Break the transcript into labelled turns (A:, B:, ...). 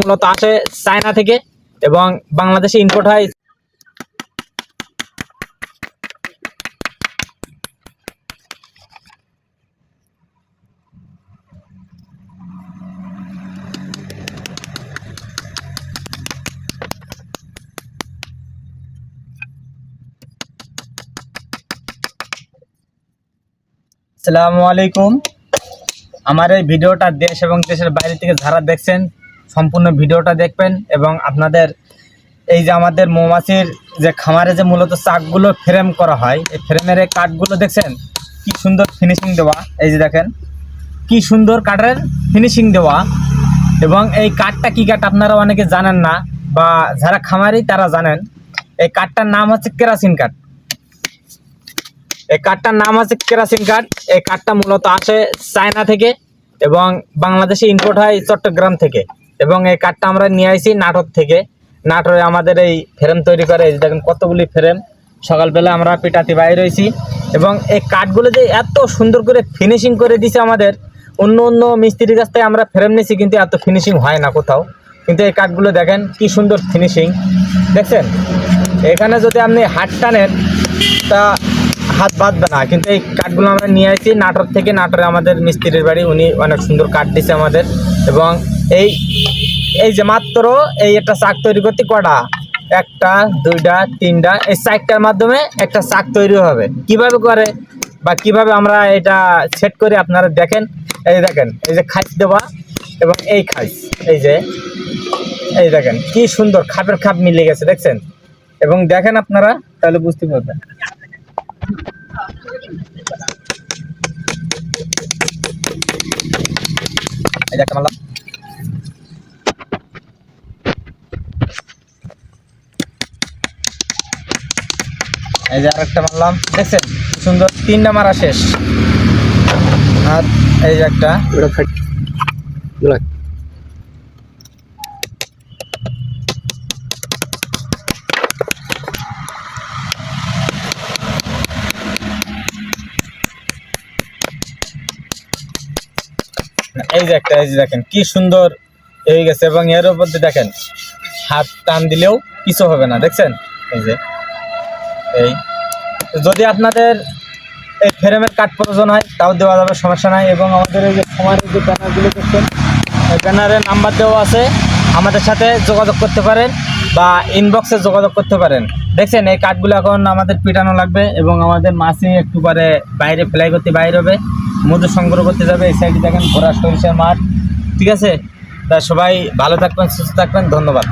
A: মূলত আসে চায়না থেকে এবং বাংলাদেশে ইম্পোর্ট হয়। আসসালামু আলাইকুম। আমার এই ভিডিওটা দেশ এবং দেশের বাইরে থেকে যারা দেখছেন সম্পূর্ণ ভিডিওটা দেখবেন এবং আপনাদের এই যে আমাদের মৌমাছির যে খামারে যে মূলত চাকগুলো ফ্রেম করা হয়, এই ফ্রেমের এই কাঠগুলো দেখছেন কি সুন্দর ফিনিশিং দেওয়া। এই যে দেখেন কি সুন্দর কাঠের ফিনিশিং দেওয়া। এবং এই কাঠটা কি কাঠ আপনারা অনেকে জানেন না, বা যারা খামারি তারা জানেন। এই কাঠটার নাম হচ্ছে কেরাসিন কাঠ। এই কাঠটার নাম আছে কেরাসিন কাঠ। এই কাঠটা মূলত আসে চায়না থেকে এবং বাংলাদেশে ইম্পোর্ট হয় চট্টগ্রাম থেকে। এবং এই কাঠটা আমরা নিয়ে আসি নাটোর থেকে। নাটোরে আমাদের এই ফ্রেম তৈরি করে। এই দেখেন কতগুলি ফ্রেম। সকালবেলা আমরা পিটাতে বাইরে হয়েছি এবং এই কাঠগুলো যে এত সুন্দর করে ফিনিশিং করে দিছে আমাদের, অন্য অন্য মিস্ত্রির কাছ থেকে আমরা ফ্রেম নিয়েছি কিন্তু এত ফিনিশিং হয় না কোথাও। কিন্তু এই কাঠগুলো দেখেন কি সুন্দর ফিনিশিং, দেখছেন। এখানে যদি আপনি হাত টানেন তা হাত বাঁধবে না। কিন্তু এই কাঠগুলো আমরা নিয়ে আসছি নাটোর থেকে। নাটোরে আমাদের মিস্ত্রির বাড়ি, উনি অনেক সুন্দর কাঠ দিছে আমাদের। এবং এই যে মাত্র এই একটা চাক তৈরি করতে কটা, একটা দুইটা তিনটা, এই চাকটার মাধ্যমে একটা চাক তৈরি হবে। কিভাবে করে বা কিভাবে আমরা এটা সেট করি আপনারা দেখেন। এই দেখেন এই যে খাইস দেওয়া এবং এই খাইস, এই দেখেন কি সুন্দর খাপের খাপ মিলে গেছে, দেখছেন। এবং দেখেন আপনারা তাহলে বুঝতে পারবেন। এই যে একটা মারলাম, এই যে আরেকটা মারলাম, দেখছেন সুন্দর তিনটা মারা শেষ। আর এই যে একটা, এই যে একটা, এই যে দেখেন কি সুন্দর হয়ে গেছে। এবং এর উপর দেখেন হাত টান দিলেও কিছু হবে না, দেখছেন। এই যে যদি আপনাদের এই ফ্রেমের কাঠ প্রয়োজন হয় তাও দেওয়া যাবে, সমস্যা নাই। এবং আমাদের এই যে খামারের যে ব্যানারগুলো দেখছেন, এই ব্যানারের নাম্বার দেওয়া আছে, আমাদের সাথে যোগাযোগ করতে পারেন বা ইনবক্সে যোগাযোগ করতে পারেন। দেখছেন এই কাঠগুলো এখন আমাদের পিটানো লাগবে এবং আমাদের মাছি একটু পরে বাইরে ফ্লাই করতে বাইরে হবে, মধু সংগ্রহ করতে যাবে। এই সাইডে দেখেন ঘোড়া সরিষার মাঠ, ঠিক আছে। তা সবাই ভালো থাকবেন, সুস্থ থাকবেন, ধন্যবাদ।